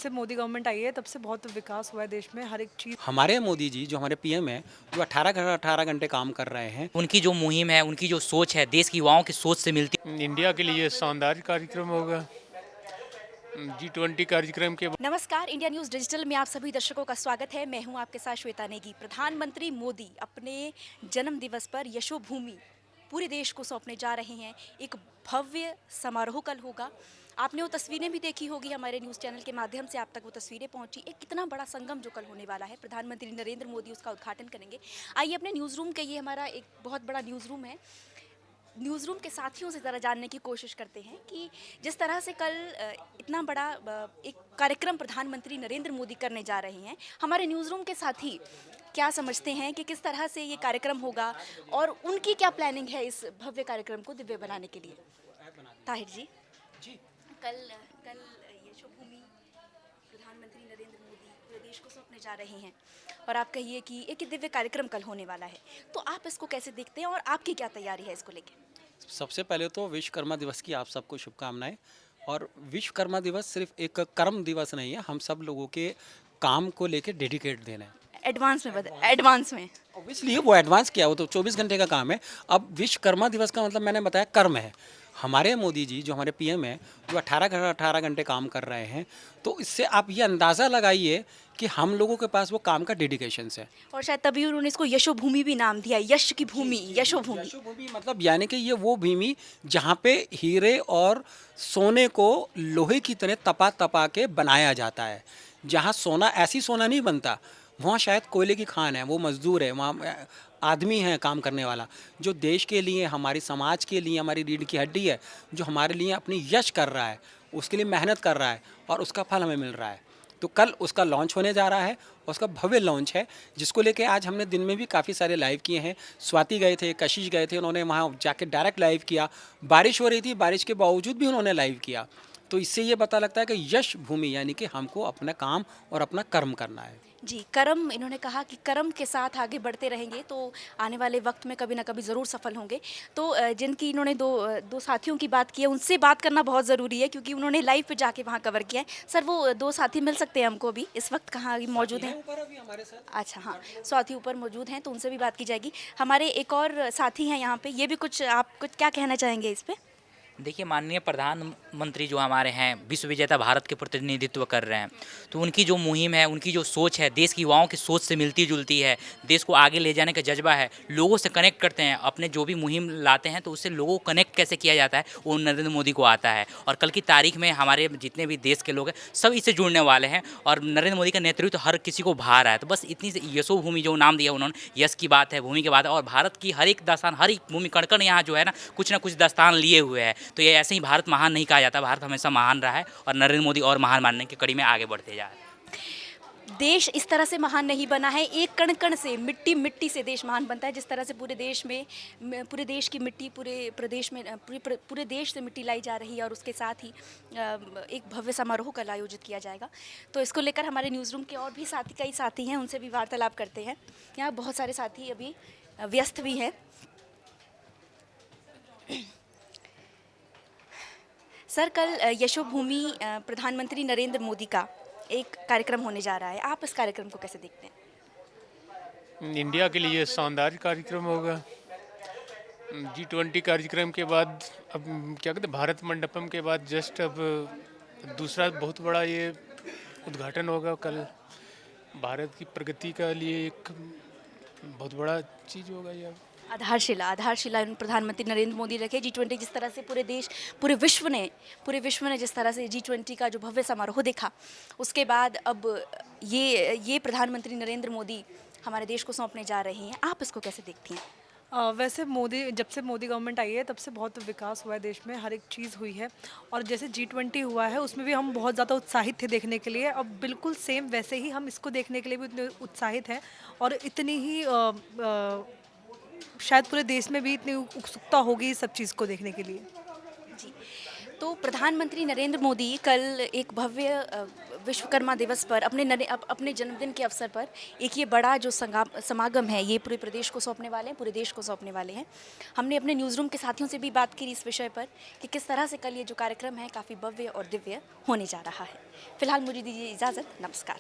से मोदी गवर्नमेंट आई है तब से बहुत विकास हुआ है देश में, हर एक चीज़। हमारे मोदी जी जो हमारे पीएम है, जो 18 घंटे काम कर रहे हैं। उनकी जो मुहिम है, उनकी जो सोच है, देश की युवाओं की सोच से मिलती। इंडिया के लिए शानदार कार्यक्रम होगा। G20 कार्यक्रम के नमस्कार, इंडिया न्यूज़ डिजिटल में आप सभी दर्शकों का स्वागत है। मैं हूं आपके साथ श्वेता नेगी। प्रधानमंत्री मोदी अपने जन्म दिवस पर यशोभूमि पूरे देश को सौंपने जा रहे हैं। एक भव्य समारोह कल होगा। आपने वो तस्वीरें भी देखी होगी, हमारे न्यूज़ चैनल के माध्यम से आप तक वो तस्वीरें पहुंची। एक कितना बड़ा संगम जो कल होने वाला है, प्रधानमंत्री नरेंद्र मोदी उसका उद्घाटन करेंगे। आइए अपने न्यूज़ रूम के, ये हमारा एक बहुत बड़ा न्यूज़ रूम है, न्यूज़ रूम के साथियों से ज़रा जानने की कोशिश करते हैं कि जिस तरह से कल इतना बड़ा एक कार्यक्रम प्रधानमंत्री नरेंद्र मोदी करने जा रहे हैं, हमारे न्यूज़ रूम के साथी क्या समझते हैं कि किस तरह से ये कार्यक्रम होगा और उनकी क्या प्लानिंग है इस भव्य कार्यक्रम को दिव्य बनाने के लिए। ताहिर जी, कल कल यशोभूमि प्रधानमंत्री नरेंद्र मोदी पूरे देश को सौंपने जा रहे हैं और आप कहिए कि एक दिव्य कार्यक्रम कल होने वाला है, तो आप इसको कैसे देखते हैं और आपकी क्या तैयारी है इसको लेकर? सबसे पहले तो विश्वकर्मा दिवस की आप सबको शुभकामनाएं। और विश्वकर्मा दिवस सिर्फ एक कर्म दिवस नहीं है, हम सब लोगों के काम को लेके डेडिकेट देना है। एडवांस में एडवांस में ऑब्वियसली वो एडवांस किया, वो तो 24 घंटे का काम है। अब विश्वकर्मा दिवस का मतलब मैंने बताया कर्म है। हमारे मोदी जी जो हमारे पीएम है, जो 18 घंटे काम कर रहे हैं, तो इससे आप ये अंदाज़ा लगाइए कि हम लोगों के पास वो काम का डेडिकेशन है। और शायद तभी उन्होंने इसको यशोभूमि भी नाम दिया, यश की भूमि, यशोभूमि। यशोभूमि मतलब यानी कि ये वो भूमि जहाँ पे हीरे और सोने को लोहे की तरह तपा तपा के बनाया जाता है। जहाँ सोना ऐसी सोना नहीं बनता, वहाँ शायद कोयले की खान है, वो मजदूर है, वहाँ आदमी है काम करने वाला, जो देश के लिए, हमारे समाज के लिए, हमारी रीढ़ की हड्डी है, जो हमारे लिए अपनी यश कर रहा है, उसके लिए मेहनत कर रहा है और उसका फल हमें मिल रहा है। तो कल उसका लॉन्च होने जा रहा है, उसका भव्य लॉन्च है, जिसको लेके आज हमने दिन में भी काफ़ी सारे लाइव किए हैं। स्वाति गए थे, कशिश गए थे, उन्होंने वहाँ जाके डायरेक्ट लाइव किया। बारिश हो रही थी, बारिश के बावजूद भी उन्होंने लाइव किया। तो इससे ये पता लगता है कि यश भूमि यानी कि हमको अपना काम और अपना कर्म करना है। जी, कर्म, इन्होंने कहा कि कर्म के साथ आगे बढ़ते रहेंगे तो आने वाले वक्त में कभी ना कभी ज़रूर सफल होंगे। तो जिनकी इन्होंने दो साथियों की बात की है, उनसे बात करना बहुत ज़रूरी है क्योंकि उन्होंने लाइव पे जाके वहाँ कवर किया है। सर, वो दो साथी मिल सकते हैं हमको अभी इस वक्त, कहाँ मौजूद हैं? अच्छा, हाँ, साथी ऊपर मौजूद हैं तो उनसे भी बात की जाएगी। हमारे एक और साथी हैं यहाँ पे, ये भी कुछ, आप कुछ क्या कहना चाहेंगे इस पर? देखिए, माननीय प्रधानमंत्री जो हमारे हैं, विश्व विजेता भारत के प्रतिनिधित्व कर रहे हैं, तो उनकी जो मुहिम है, उनकी जो सोच है, देश की युवाओं की सोच से मिलती जुलती है। देश को आगे ले जाने का जज्बा है, लोगों से कनेक्ट करते हैं। अपने जो भी मुहिम लाते हैं तो उससे लोगों को कनेक्ट कैसे किया जाता है, वो नरेंद्र मोदी को आता है। और कल की तारीख में हमारे जितने भी देश के लोग हैं, सब इससे जुड़ने वाले हैं और नरेंद्र मोदी का नेतृत्व हर किसी को भा रहा है। तो बस इतनी यशोभूमि जो नाम दिया उन्होंने, यश की बात है, भूमि की बात है, और भारत की हर एक दास्तान, हर एक भूमि कण कण यहाँ जो है ना कुछ दास्तान लिए हुए है। तो ये ऐसे ही भारत महान नहीं कहा जाता, भारत हमेशा महान रहा है और नरेंद्र मोदी और महान बनने की कड़ी में आगे बढ़ते जा रहे हैं। देश इस तरह से महान नहीं बना है, एक कण कण से, मिट्टी मिट्टी से देश महान बनता है। जिस तरह से पूरे देश में, पूरे देश की मिट्टी, पूरे प्रदेश में, पूरे देश से मिट्टी लाई जा रही है और उसके साथ ही एक भव्य समारोह कल आयोजित किया जाएगा। तो इसको लेकर हमारे न्यूज़ रूम के और भी साथी, कई साथी हैं, उनसे भी वार्तालाप करते हैं। यहाँ बहुत सारे साथी अभी व्यस्त भी हैं। सर, कल यशोभूमि प्रधानमंत्री नरेंद्र मोदी का एक कार्यक्रम होने जा रहा है, आप इस कार्यक्रम को कैसे देखते हैं? इंडिया के लिए शानदार कार्यक्रम होगा। G20 कार्यक्रम के बाद अब क्या कहते हैं, भारत मंडपम के बाद जस्ट अब दूसरा बहुत बड़ा ये उद्घाटन होगा कल। भारत की प्रगति का लिए एक बहुत बड़ा चीज़ होगा ये। आधारशिला प्रधानमंत्री नरेंद्र मोदी रखे। G20 जिस तरह से पूरे विश्व ने जिस तरह से G20 का जो भव्य समारोह देखा, उसके बाद अब ये प्रधानमंत्री नरेंद्र मोदी हमारे देश को सौंपने जा रहे हैं, आप इसको कैसे देखती हैं? वैसे जब से मोदी गवर्नमेंट आई है तब से बहुत विकास हुआ है देश में, हर एक चीज़ हुई है। और जैसे G20 हुआ है उसमें भी हम बहुत ज़्यादा उत्साहित थे देखने के लिए। अब बिल्कुल सेम वैसे ही हम इसको देखने के लिए भी उतने उत्साहित हैं और इतनी ही शायद पूरे देश में भी इतनी उत्सुकता होगी सब चीज़ को देखने के लिए। जी, तो प्रधानमंत्री नरेंद्र मोदी कल एक भव्य विश्वकर्मा दिवस पर अपने जन्मदिन के अवसर पर एक ये बड़ा जो समागम है ये पूरे प्रदेश को सौंपने वाले हैं, पूरे देश को सौंपने वाले हैं। हमने अपने न्यूज़ रूम के साथियों से भी बात की इस विषय पर कि किस तरह से कल ये जो कार्यक्रम है काफ़ी भव्य और दिव्य होने जा रहा है। फिलहाल मुझे दीजिए इजाज़त, नमस्कार।